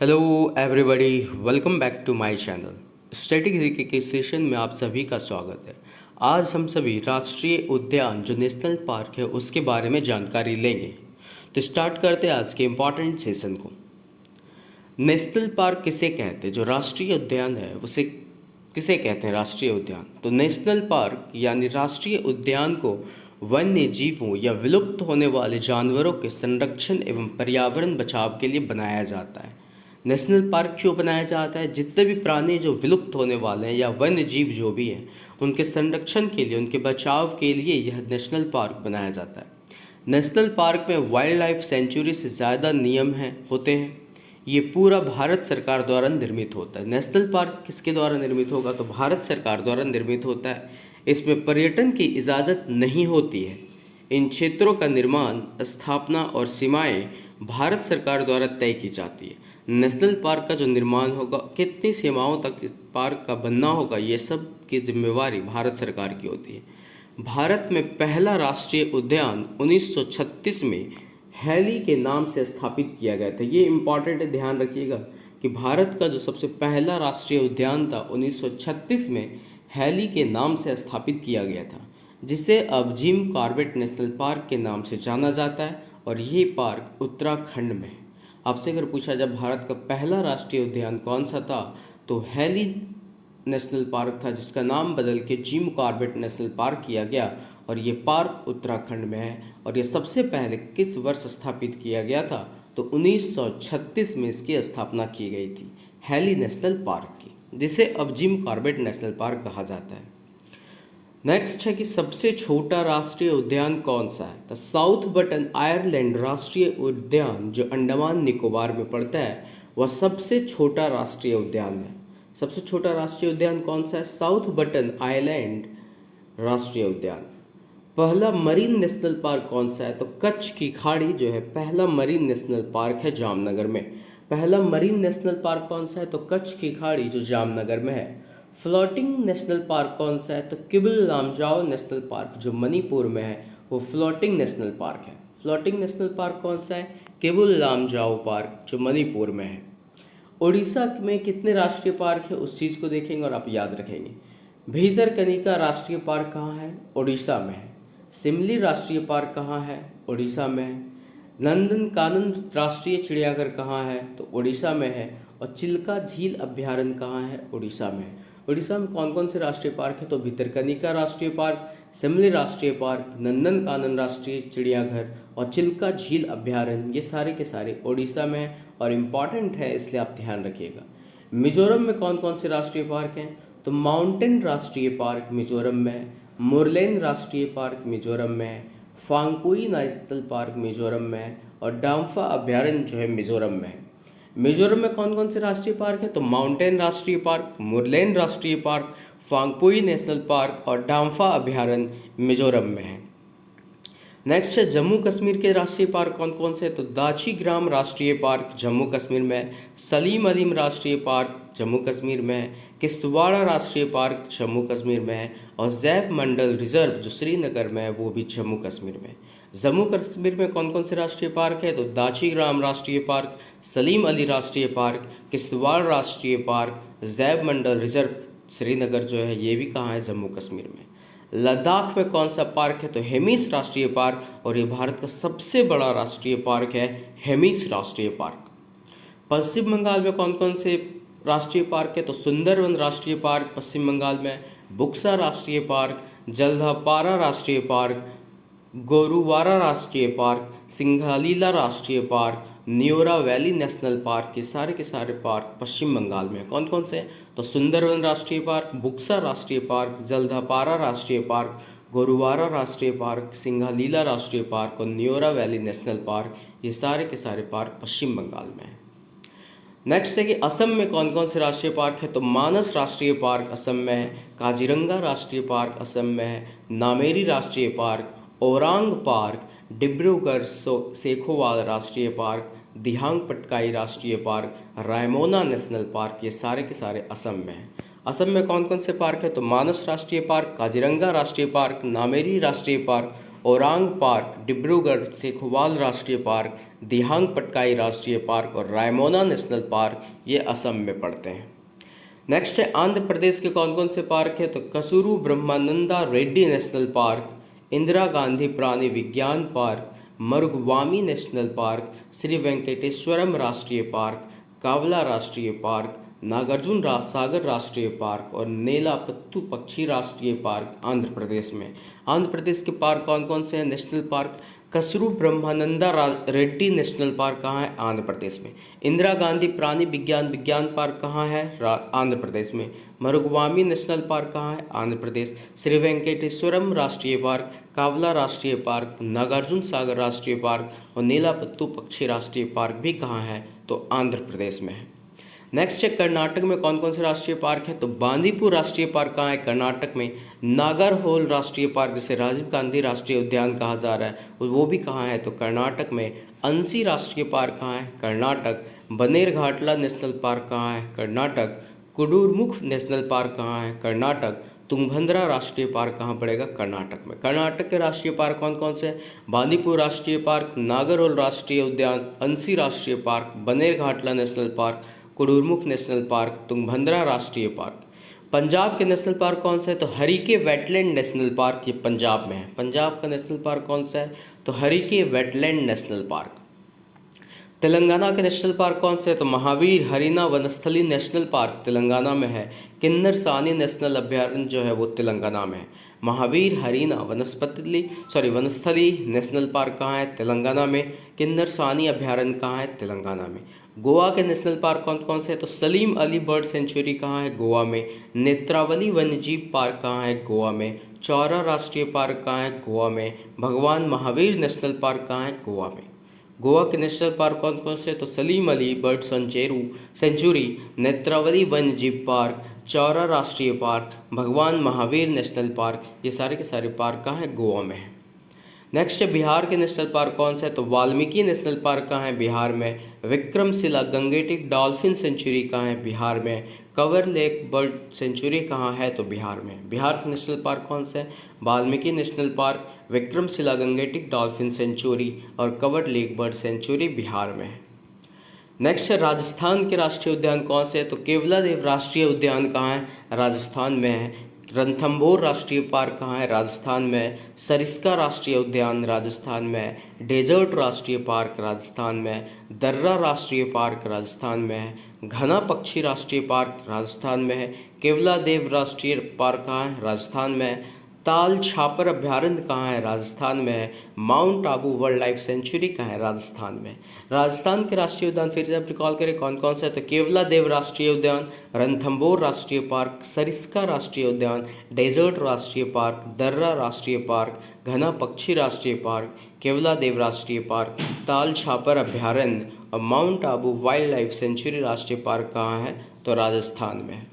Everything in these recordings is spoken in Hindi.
Hello everybody, welcome back to my channel. Static GK के सेशन में आप सभी का स्वागत है। आज हम सभी राष्ट्रीय उद्यान जो नेशनल पार्क है उसके बारे में जानकारी लेंगे। तो स्टार्ट करते हैं आज के इम्पॉर्टेंट सेशन को। नेशनल पार्क किसे कहते हैं? जो राष्ट्रीय उद्यान है उसे किसे कहते हैं? राष्ट्रीय उद्यान। तो नेशनल पार्क यानी राष्ट्रीय उद्यान को वन्य जीवों या विलुप्त होने वाले जानवरों के संरक्षण एवं पर्यावरण बचाव के लिए बनाया जाता है। नेशनल पार्क क्यों बनाया जाता है? जितने भी प्राणी जो विलुप्त होने वाले हैं या वन्य जीव जो भी हैं उनके संरक्षण के लिए, उनके बचाव के लिए यह नेशनल पार्क बनाया जाता है। नेशनल पार्क में वाइल्ड लाइफ सेंचुरी से ज़्यादा नियम होते हैं। ये पूरा भारत सरकार द्वारा निर्मित होता है। नेशनल पार्क किसके द्वारा निर्मित होगा? तो भारत सरकार द्वारा निर्मित होता है। इसमें पर्यटन की इजाज़त नहीं होती है। इन क्षेत्रों का निर्माण, स्थापना और सीमाएं भारत सरकार द्वारा तय की जाती है। नेशनल पार्क का जो निर्माण होगा, कितनी सीमाओं तक इस पार्क का बनना होगा, ये सब की जिम्मेवारी भारत सरकार की होती है। भारत में पहला राष्ट्रीय उद्यान 1936 में हैली के नाम से स्थापित किया गया था। ये इम्पॉर्टेंट है, ध्यान रखिएगा कि भारत का जो सबसे पहला राष्ट्रीय उद्यान था 1936 में हैली के नाम से स्थापित किया गया था, जिसे अब जिम कॉर्बेट नेशनल पार्क के नाम से जाना जाता है। और ये पार्क उत्तराखंड में है। आपसे अगर पूछा जाए भारत का पहला राष्ट्रीय उद्यान कौन सा था, तो हैली नेशनल पार्क था, जिसका नाम बदल के जिम कॉर्बेट नेशनल पार्क किया गया। और ये पार्क उत्तराखंड में है। और ये सबसे पहले किस वर्ष स्थापित किया गया था? तो 1936 में इसकी स्थापना की गई थी, हैली नेशनल पार्क की, जिसे अब जिम कॉर्बेट नेशनल पार्क कहा जाता है। नेक्स्ट है कि सबसे छोटा राष्ट्रीय उद्यान कौन सा है? तो साउथ बटन आयरलैंड राष्ट्रीय उद्यान जो अंडमान निकोबार में पड़ता है वह सबसे छोटा राष्ट्रीय उद्यान है। सबसे छोटा राष्ट्रीय उद्यान कौन सा है? साउथ बटन आइलैंड राष्ट्रीय उद्यान। पहला मरीन नेशनल पार्क कौन सा है? तो कच्छ की खाड़ी जो है पहला मरीन नेशनल पार्क है जामनगर में। पहला मरीन नेशनल पार्क कौन सा है? तो कच्छ की खाड़ी जो जामनगर में है। फ्लोटिंग नेशनल पार्क कौन सा है? तो किबिल लामजाओ नेशनल पार्क जो मणिपुर में है वो फ्लोटिंग नेशनल पार्क है। फ्लोटिंग नेशनल पार्क कौन सा है? किबिल लामजाओ पार्क जो मणिपुर में है। उड़ीसा में कितने राष्ट्रीय पार्क है उस चीज़ को देखेंगे और आप याद रखेंगे। भीतरकनिका राष्ट्रीय पार्क कहाँ है? उड़ीसा में है। सिमली राष्ट्रीय पार्क कहाँ है? उड़ीसा में है। नंदनकानन राष्ट्रीय चिड़ियाघर कहाँ है? तो उड़ीसा में है। और चिल्का झील अभ्यारण्य कहाँ है? उड़ीसा में है। उड़ीसा में कौन कौन से राष्ट्रीय पार्क है? तो भीतरकनिका राष्ट्रीय पार्क, सिमली राष्ट्रीय पार्क, नंदनकानन राष्ट्रीय चिड़ियाघर और चिल्का झील अभ्यारण्य, ये सारे के सारे उड़ीसा में है और इम्पॉर्टेंट है, इसलिए आप ध्यान रखिएगा। मिजोरम में कौन कौन से राष्ट्रीय पार्क हैं? तो माउंटेन राष्ट्रीय पार्क मिजोरम में है, मुरलेन राष्ट्रीय पार्क मिजोरम में है, फांगपुई नेशनल पार्क मिजोरम में है और डाम्फा अभ्यारण्य जो है मिजोरम में है। मिजोरम में कौन कौन से राष्ट्रीय पार्क है? तो माउंटेन राष्ट्रीय पार्क, मुरलेन राष्ट्रीय पार्क, फांगपुई नेशनल पार्क और डाम्फा अभ्यारण्य मिजोरम में है। नेक्स्ट है जम्मू कश्मीर के राष्ट्रीय पार्क कौन कौन से? तो दाची ग्राम राष्ट्रीय पार्क जम्मू कश्मीर में है, सलीम अलीम राष्ट्रीय पार्क जम्मू कश्मीर में है, किश्तवाड़ा राष्ट्रीय पार्क जम्मू कश्मीर में है और जैब मंडल रिजर्व जो श्रीनगर में है वो भी जम्मू कश्मीर में है। जम्मू कश्मीर में कौन कौन से राष्ट्रीय पार्क है? तो दाची ग्राम राष्ट्रीय पार्क, सलीम अली राष्ट्रीय पार्क, किश्तवाड़ राष्ट्रीय पार्क, जैब मंडल रिजर्व श्रीनगर जो है ये भी कहाँ है? जम्मू कश्मीर में। लद्दाख में कौन सा पार्क है? तो हेमिस राष्ट्रीय पार्क, और ये भारत का सबसे बड़ा राष्ट्रीय पार्क है हेमिस राष्ट्रीय पार्क। पश्चिम बंगाल में कौन कौन से राष्ट्रीय पार्क है? तो सुंदरवन राष्ट्रीय पार्क पश्चिम बंगाल में, बुक्सा राष्ट्रीय पार्क, जल्दापारा राष्ट्रीय पार्क, गोरुवारा राष्ट्रीय पार्क, सिंघालीला राष्ट्रीय park, Neora valley national park, ये सारे के सारे पार्क पश्चिम बंगाल में कौन कौन से? तो सुंदरवन राष्ट्रीय पार्क, बुक्सा राष्ट्रीय पार्क, जल्दापारा राष्ट्रीय पार्क, गोरुवारा राष्ट्रीय पार्क, सिंघालीला राष्ट्रीय पार्क और न्योरा वैली नेशनल पार्क, ये सारे के सारे पार्क पश्चिम बंगाल में है। नेक्स्ट है कि असम में कौन कौन से राष्ट्रीय पार्क है? तो मानस राष्ट्रीय पार्क असम में है, काजीरंगा राष्ट्रीय पार्क असम में है, नामेरी राष्ट्रीय पार्क, ओरांग पार्क, डिब्रूगढ़ सेखोवाल राष्ट्रीय पार्क, दिहांग पटकाई राष्ट्रीय पार्क, रायमोना नेशनल पार्क, ये सारे के सारे असम में हैं। असम में कौन कौन से पार्क है? तो मानस राष्ट्रीय पार्क, काजीरंगा राष्ट्रीय पार्क, नामेरी राष्ट्रीय पार्क, ओरांग पार्क, डिब्रूगढ़ सेखोवाल राष्ट्रीय पार्क, दिहांग पटकाई राष्ट्रीय पार्क और रायमोना नेशनल पार्क ये असम में पड़ते हैं। नेक्स्ट है आंध्र प्रदेश के कौन कौन से पार्क है, तो कसुरु ब्रह्मानंदा रेड्डी नेशनल पार्क, इंदिरा गांधी प्राणी विज्ञान पार्क, मरुगवामी नेशनल पार्क, श्री वेंकटेश्वरम राष्ट्रीय पार्क, कावला राष्ट्रीय पार्क, नागार्जुन सागर राष्ट्रीय पार्क और नेलापत्तू पक्षी राष्ट्रीय पार्क आंध्र प्रदेश में। आंध्र प्रदेश के पार्क कौन कौन से हैं, नेशनल पार्क कसरू ब्रह्मानंदा रेड्डी नेशनल पार्क कहाँ है, आंध्र प्रदेश में। इंदिरा गांधी प्राणी विज्ञान पार्क कहाँ है, आंध्र प्रदेश में। मरुगवामी नेशनल पार्क कहाँ है, आंध्र प्रदेश। श्री वेंकटेश्वरम राष्ट्रीय पार्क, कावला राष्ट्रीय पार्क, नागार्जुन सागर राष्ट्रीय पार्क और नीलापत्तू पक्षी राष्ट्रीय पार्क भी कहाँ है, तो आंध्र प्रदेश में है। नेक्स्ट है कर्नाटक में कौन कौन से राष्ट्रीय पार्क है, तो बांदीपुर राष्ट्रीय पार्क कहाँ है, कर्नाटक में। नागरहोल राष्ट्रीय पार्क जिसे राजीव गांधी राष्ट्रीय उद्यान कहा जा रहा है वो भी कहाँ है, तो कर्नाटक में। अंसी राष्ट्रीय पार्क कहाँ है, कर्नाटक। बनेरघाटला नेशनल पार्क कहाँ है, कर्नाटक। कुडुरमुख नेशनल पार्क कहाँ है, कर्नाटक। तुंगभद्रा राष्ट्रीय पार्क कहाँ पड़ेगा, कर्नाटक में। कर्नाटक के राष्ट्रीय पार्क कौन कौन से हैं, बांदीपुर राष्ट्रीय पार्क, नागरहोल राष्ट्रीय उद्यान, अंसी राष्ट्रीय पार्क, बनेरघाटला national park, Kudremukh national park, Tungabhadra राष्ट्रीय पार्क। पंजाब के नेशनल पार्क कौन सा है, तो हरिके वेटलैंड नेशनल पार्क, ये पंजाब में है। पंजाब का नेशनल पार्क कौन सा है, तो Harike wetland national park. Telangana के नेशनल पार्क कौन से है, तो महावीर हरिना वनस्थली नेशनल पार्क तेलंगाना में है। किन्नर सानी नेशनल अभ्यारण्य जो है वो तेलंगाना में है। महावीर हरिना वनस्थली नेशनल पार्क कहाँ है, तेलंगाना में। किन्नर सानी अभ्यारण्य कहाँ है, तेलंगाना में। गोवा के नेशनल पार्क कौन कौन से है, तो सलीम अली बर्ड सेंचुरी कहाँ है, गोवा में। नेत्रावली वन्यजीव पार्क कहाँ है, गोवा में। चौरा राष्ट्रीय पार्क कहाँ है, गोवा में। भगवान महावीर नेशनल पार्क कहाँ है, गोवा में। गोवा के नेशनल पार्क कौन कौन से, तो सलीम अली बर्ड सेंचुरी, नेत्रावली वन्यजीव पार्क, चौरा राष्ट्रीय पार्क, भगवान महावीर नेशनल पार्क, ये सारे के सारे पार्क कहाँ है, गोवा में है। नेक्स्ट है बिहार के नेशनल पार्क कौन सा है, तो वाल्मीकि नेशनल पार्क कहाँ है, बिहार में। विक्रमशिला गंगेटिक डॉल्फिन सेंचुरी कहाँ है, बिहार में। कवर लेक बर्ड सेंचुरी कहाँ है, तो बिहार में। बिहार के नेशनल पार्क कौन सा है, Valmiki national park, Vikramshila Gangetic dolphin sanctuary और Kanwar lake bird sanctuary Bihar में है। नेक्स्ट है राजस्थान के राष्ट्रीय उद्यान कौन से है, तो केवलादेव राष्ट्रीय उद्यान कहाँ है, राजस्थान में है। रणथंभौर राष्ट्रीय पार्क कहाँ है, राजस्थान में है। सरिस्का राष्ट्रीय उद्यान राजस्थान में है। डेजर्ट राष्ट्रीय पार्क राजस्थान में है। दर्रा राष्ट्रीय पार्क राजस्थान में है। घना पक्षी राष्ट्रीय पार्क राजस्थान में है। केवलादेव राष्ट्रीय पार्क कहाँ है, राजस्थान में है। ताल छापर अभ्यारण्य कहाँ है, राजस्थान में है। Mount Abu wild life sanctuary कहाँ है, राजस्थान में। राजस्थान के राष्ट्रीय उद्यान फिर से आप रिकॉल करें कौन कौन सा है, तो केवलादेव राष्ट्रीय उद्यान, रणथंभौर राष्ट्रीय पार्क, सरिस्का राष्ट्रीय उद्यान, डेजर्ट राष्ट्रीय पार्क, दर्रा राष्ट्रीय पार्क, घना पक्षी राष्ट्रीय पार्क, केवलादेव राष्ट्रीय पार्क, ताल छापर अभ्यारण्य और mount Abu wild life sanctuary राष्ट्रीय पार्क कहाँ है, तो राजस्थान में।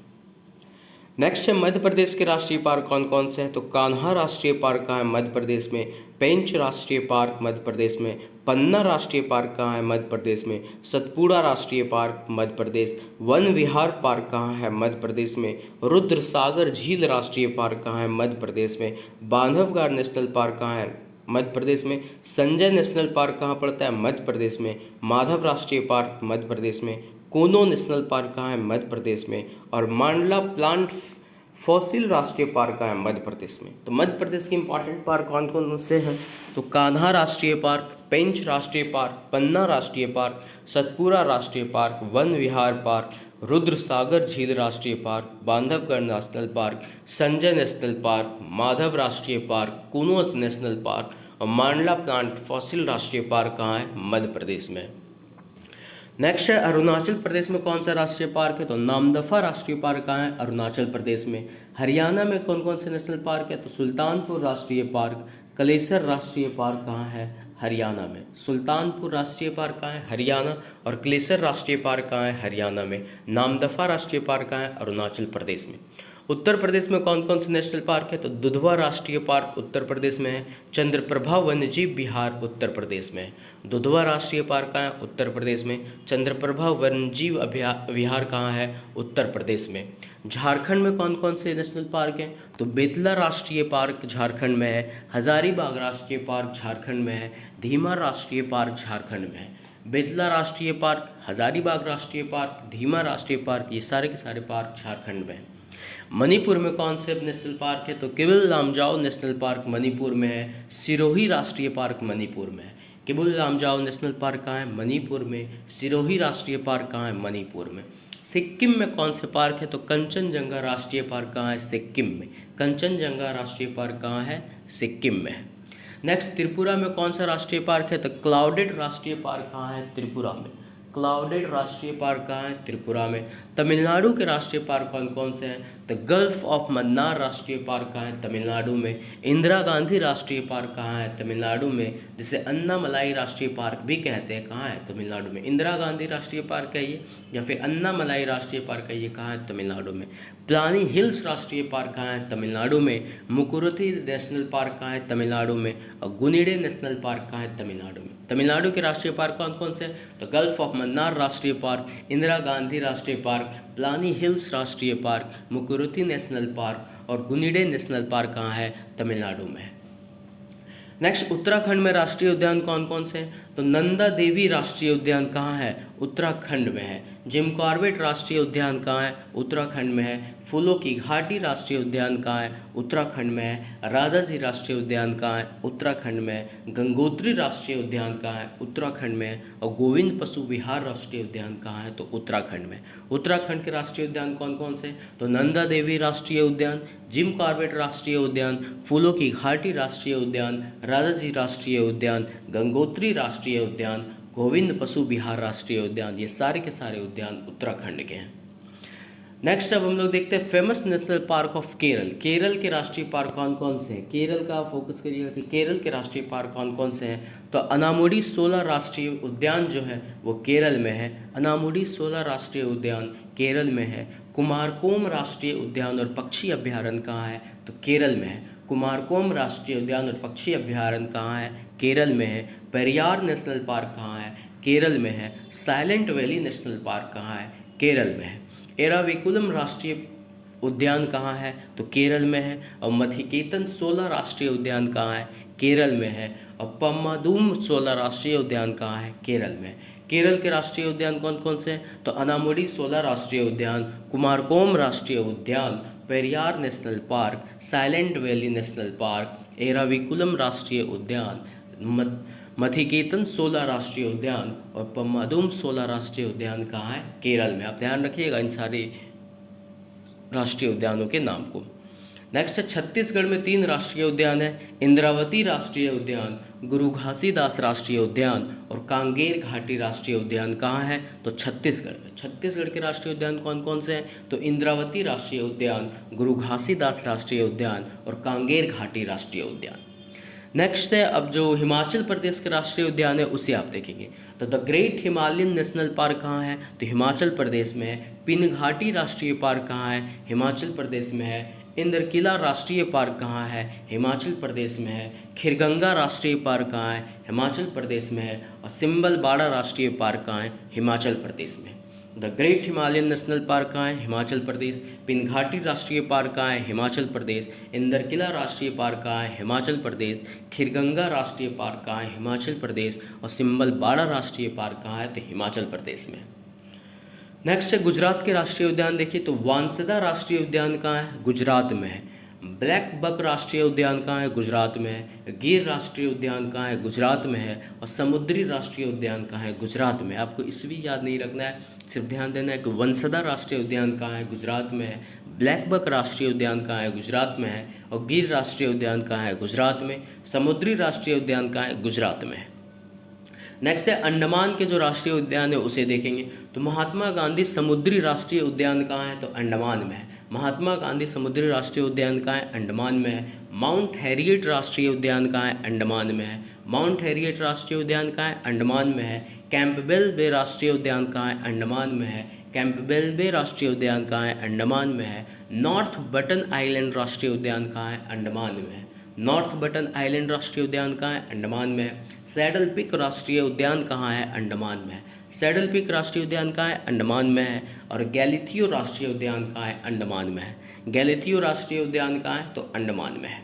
नेक्स्ट है मध्य प्रदेश के राष्ट्रीय पार्क कौन कौन से हैं, तो कान्हा राष्ट्रीय पार्क कहाँ है, मध्य प्रदेश में। पेंच राष्ट्रीय पार्क मध्य प्रदेश में। पन्ना राष्ट्रीय पार्क कहाँ है, मध्य प्रदेश में। सतपुड़ा राष्ट्रीय पार्क मध्य प्रदेश। वन विहार पार्क कहाँ है, मध्य प्रदेश में। रुद्र सागर झील राष्ट्रीय पार्क कहाँ है, मध्य प्रदेश में। बांधवगढ़ नेशनल पार्क कहाँ है, मध्य प्रदेश में। संजय नेशनल पार्क कहाँ पड़ता है, मध्य प्रदेश में। माधव राष्ट्रीय पार्क मध्य प्रदेश में। कूनो नेशनल पार्क कहाँ है, मध्य प्रदेश में। और मांडला प्लांट फॉसिल राष्ट्रीय पार्क कहाँ है, मध्य प्रदेश में। तो मध्य प्रदेश के इंपॉर्टेंट पार्क कौन कौन से हैं, तो कान्हा राष्ट्रीय पार्क, पेंच राष्ट्रीय पार्क, पन्ना राष्ट्रीय पार्क, सतपुड़ा राष्ट्रीय पार्क, वन विहार पार्क, रुद्र सागर झील राष्ट्रीय park, Bandhavgarh national park, Sanjay national park, Madhav राष्ट्रीय पार्क, कूनो नेशनल पार्क और मांडला प्लांट फॉसिल राष्ट्रीय पार्क कहाँ है, मध्य प्रदेश में। नेक्स्ट है अरुणाचल प्रदेश में कौन सा राष्ट्रीय पार्क है, तो नामदफा राष्ट्रीय पार्क कहाँ है, अरुणाचल प्रदेश में। हरियाणा में कौन कौन से नेशनल पार्क है, तो सुल्तानपुर राष्ट्रीय पार्क, कलेसर राष्ट्रीय पार्क कहाँ है, हरियाणा में। सुल्तानपुर राष्ट्रीय पार्क कहाँ है, हरियाणा। और कलेसर राष्ट्रीय पार्क कहाँ है, हरियाणा में। नामदफा राष्ट्रीय पार्क कहाँ है, अरुणाचल प्रदेश में। उत्तर प्रदेश में कौन कौन से नेशनल पार्क है? तो दुधवा राष्ट्रीय पार्क उत्तर प्रदेश में है। चंद्रप्रभा वन्यजीव विहार उत्तर प्रदेश में है। दुधवा राष्ट्रीय पार्क कहाँ है? उत्तर प्रदेश में। चंद्रप्रभा वन्यजीव विहार कहाँ है? उत्तर प्रदेश में। झारखंड में कौन कौन से नेशनल पार्क हैं? तो बेतला राष्ट्रीय पार्क झारखंड में है। हजारीबाग राष्ट्रीय पार्क झारखंड में है। धीमा राष्ट्रीय पार्क झारखंड में है। बेतला राष्ट्रीय पार्क, हजारीबाग राष्ट्रीय पार्क, धीमा राष्ट्रीय पार्क, ये सारे के सारे पार्क झारखंड में हैं। मणिपुर में कौन से नेशनल पार्क है? तो किबिल लामजाओ नेशनल पार्क मणिपुर में है। सिरोही राष्ट्रीय पार्क मणिपुर में है। किबिल लामजाओ नेशनल पार्क कहाँ है? मणिपुर में। सिरोही राष्ट्रीय पार्क कहाँ है? मणिपुर में। सिक्किम में कौन से पार्क है? तो कंचनजंगा राष्ट्रीय पार्क कहाँ है? सिक्किम में। कंचनजंगा राष्ट्रीय पार्क कहाँ है? सिक्किम में है। नेक्स्ट, त्रिपुरा में कौन सा राष्ट्रीय पार्क है? तो क्लाउडेड राष्ट्रीय पार्क कहाँ है? त्रिपुरा में। क्लाउडेड राष्ट्रीय पार्क कहाँ है? त्रिपुरा में। तमिलनाडु के राष्ट्रीय पार्क कौन कौन से हैं? तो गल्फ ऑफ मन्नार राष्ट्रीय पार्क कहाँ है? तमिलनाडु में। इंदिरा गांधी राष्ट्रीय पार्क कहाँ है? तमिलनाडु में, जिसे अन्नामलाई राष्ट्रीय पार्क भी कहते हैं। कहाँ है? तमिलनाडु में। इंदिरा गांधी राष्ट्रीय पार्क है ये, या फिर अन्नामलाई राष्ट्रीय पार्क है ये, कहाँ है? तमिलनाडु में। प्लानी हिल्स राष्ट्रीय पार्क कहाँ है? तमिलनाडु में। मुकुरुथी नेशनल पार्क कहाँ है? तमिलनाडु में। और गुनिडे नेशनल पार्क कहाँ है? तमिलनाडु में। तमिलनाडु के राष्ट्रीय पार्क कौन कौन से? तो गल्फ ऑफ मन्नार राष्ट्रीय पार्क, इंदिरा गांधी राष्ट्रीय पार्क, प्लानी हिल्स राष्ट्रीय पार्क, मुकुरुथी नेशनल पार्क और गुनिडे नेशनल पार्क कहाँ है? तमिलनाडु में है। नेक्स्ट, उत्तराखंड में राष्ट्रीय उद्यान कौन कौन से हैं? तो नंदा देवी राष्ट्रीय उद्यान कहाँ है? उत्तराखंड में है। जिम कॉर्बेट राष्ट्रीय उद्यान कहाँ है? उत्तराखंड में है। फूलों की घाटी राष्ट्रीय उद्यान कहाँ है? उत्तराखंड में है। राजाजी राष्ट्रीय उद्यान कहाँ है? उत्तराखंड में है। गंगोत्री राष्ट्रीय उद्यान कहाँ है? उत्तराखंड में है। और गोविंद पशु विहार राष्ट्रीय उद्यान कहाँ है? तो उत्तराखंड में। उत्तराखंड के राष्ट्रीय उद्यान कौन कौन से? तो नंदा देवी राष्ट्रीय उद्यान, जिम कॉर्बेट राष्ट्रीय उद्यान, फूलों की घाटी राष्ट्रीय उद्यान, राजाजी राष्ट्रीय उद्यान, गंगोत्री राष्ट्रीय उद्यान, गोविंद पशु विहार राष्ट्रीय उद्यान, ये सारे के सारे उद्यान उत्तराखंड के हैं। नेक्स्ट अब हम लोग देखते हैं famous national park of Kerala. Kerala के राष्ट्रीय पार्क कौन कौन से हैं? केरल का फोकस करिएगा कि केरल के राष्ट्रीय पार्क कौन कौन से हैं। तो अनामुडी 16 राष्ट्रीय उद्यान जो है वो केरल में है। अनामुडी 16 राष्ट्रीय उद्यान केरल में है। कुमारकोम राष्ट्रीय उद्यान और पक्षी अभ्यारण्य कहाँ है? तो केरल में है। कुमारकोम राष्ट्रीय उद्यान और पक्षी अभ्यारण्य कहाँ है? केरल में है। पेरियार नेशनल पार्क कहाँ है? केरल में है। साइलेंट वैली नेशनल पार्क कहाँ है? केरल में है। एराविकुलम राष्ट्रीय उद्यान कहाँ है? तो केरल में है। और मथिकेतन 16 राष्ट्रीय उद्यान कहाँ है? केरल में है। और पम्मादूम 16 राष्ट्रीय उद्यान कहाँ है? केरल में। केरल के राष्ट्रीय उद्यान कौन कौन से हैं? तो अनामुडी 16 राष्ट्रीय उद्यान, कुमारकोम राष्ट्रीय उद्यान, Periyar national park, silent valley national park, Eravikulam राष्ट्रीय उद्यान, मथिकेतन 16 राष्ट्रीय उद्यान और पम्मादूम 16 राष्ट्रीय उद्यान कहाँ है? केरल में। आप ध्यान रखिएगा इन सारे राष्ट्रीय उद्यानों के नाम को। नेक्स्ट है, छत्तीसगढ़ में 3 राष्ट्रीय उद्यान है। इंद्रावती राष्ट्रीय उद्यान, गुरु घासीदास राष्ट्रीय उद्यान और कांगेर घाटी राष्ट्रीय उद्यान कहाँ है? तो छत्तीसगढ़ में। छत्तीसगढ़ के राष्ट्रीय उद्यान कौन कौन से हैं? तो इंद्रावती राष्ट्रीय उद्यान, गुरु घासीदास राष्ट्रीय उद्यान और कांगेर घाटी राष्ट्रीय उद्यान। नेक्स्ट है, अब जो हिमाचल प्रदेश के राष्ट्रीय उद्यान है उसे आप देखेंगे। तो the great Himalayan national park कहाँ है? तो हिमाचल प्रदेश में है। पिनघाटी राष्ट्रीय पार्क कहाँ है? हिमाचल प्रदेश में है। इंद्रकिला राष्ट्रीय पार्क कहाँ है? हिमाचल प्रदेश में है। खिरगंगा राष्ट्रीय पार्क कहाँ है? हिमाचल प्रदेश में है। और सिम्बलबाड़ा राष्ट्रीय पार्क कहाँ है? हिमाचल प्रदेश में। The great Himalayan national park कहाँ है? हिमाचल प्रदेश। पिनघाटी राष्ट्रीय पार्क कहाँ है? हिमाचल प्रदेश। इंदरकिला राष्ट्रीय पार्क कहाँ है? हिमाचल प्रदेश। खिरगंगा राष्ट्रीय पार्क कहाँ है? हिमाचल प्रदेश। और सिम्बलबाड़ा राष्ट्रीय पार्क कहाँ है? तो हिमाचल प्रदेश में। नेक्स्ट है, गुजरात के राष्ट्रीय उद्यान देखिए। तो वांसदा राष्ट्रीय उद्यान कहाँ है? गुजरात में है। ब्लैक बक राष्ट्रीय उद्यान कहाँ है? गुजरात में है। गिर राष्ट्रीय उद्यान कहाँ है? गुजरात में है। और समुद्री राष्ट्रीय उद्यान कहाँ है? गुजरात में। आपको इसलिए याद नहीं रखना है, सिर्फ ध्यान देना है कि वंसदा राष्ट्रीय उद्यान कहाँ है? गुजरात में है। ब्लैक बक राष्ट्रीय उद्यान कहाँ है? गुजरात में है। और गिर राष्ट्रीय उद्यान कहाँ है? गुजरात में। समुद्री राष्ट्रीय उद्यान कहाँ है? गुजरात में है। नेक्स्ट है, अंडमान के जो राष्ट्रीय उद्यान है उसे देखेंगे। तो महात्मा गांधी समुद्री राष्ट्रीय उद्यान कहाँ है? तो अंडमान में है। महात्मा गांधी समुद्री राष्ट्रीय उद्यान कहाँ है? अंडमान में है। माउंट हैरियट राष्ट्रीय उद्यान कहाँ है? अंडमान में है। माउंट हैरियट राष्ट्रीय उद्यान कहाँ है? अंडमान में है। कैंपबेल बे राष्ट्रीय उद्यान कहाँ है? अंडमान में है। कैंपबेल बे राष्ट्रीय उद्यान कहाँ है? अंडमान में है। नॉर्थ बटन आइलैंड राष्ट्रीय उद्यान कहाँ है? अंडमान में है। नॉर्थ बटन आइलैंड राष्ट्रीय उद्यान कहाँ है? अंडमान में है। सैडल पिक राष्ट्रीय उद्यान कहाँ है? अंडमान में है। सैडल पिक राष्ट्रीय उद्यान कहाँ है? अंडमान में है। और गैलीथियो राष्ट्रीय उद्यान कहाँ है? अंडमान में है। गैलीथियो राष्ट्रीय उद्यान कहाँ है? तो अंडमान में है।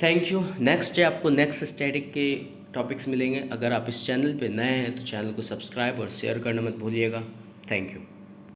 Thank you. नेक्स्ट डे आपको नेक्स्ट स्टैटिक के टॉपिक्स मिलेंगे। अगर आप इस चैनल पे नए हैं तो चैनल को सब्सक्राइब और शेयर करना मत भूलिएगा। Thank you.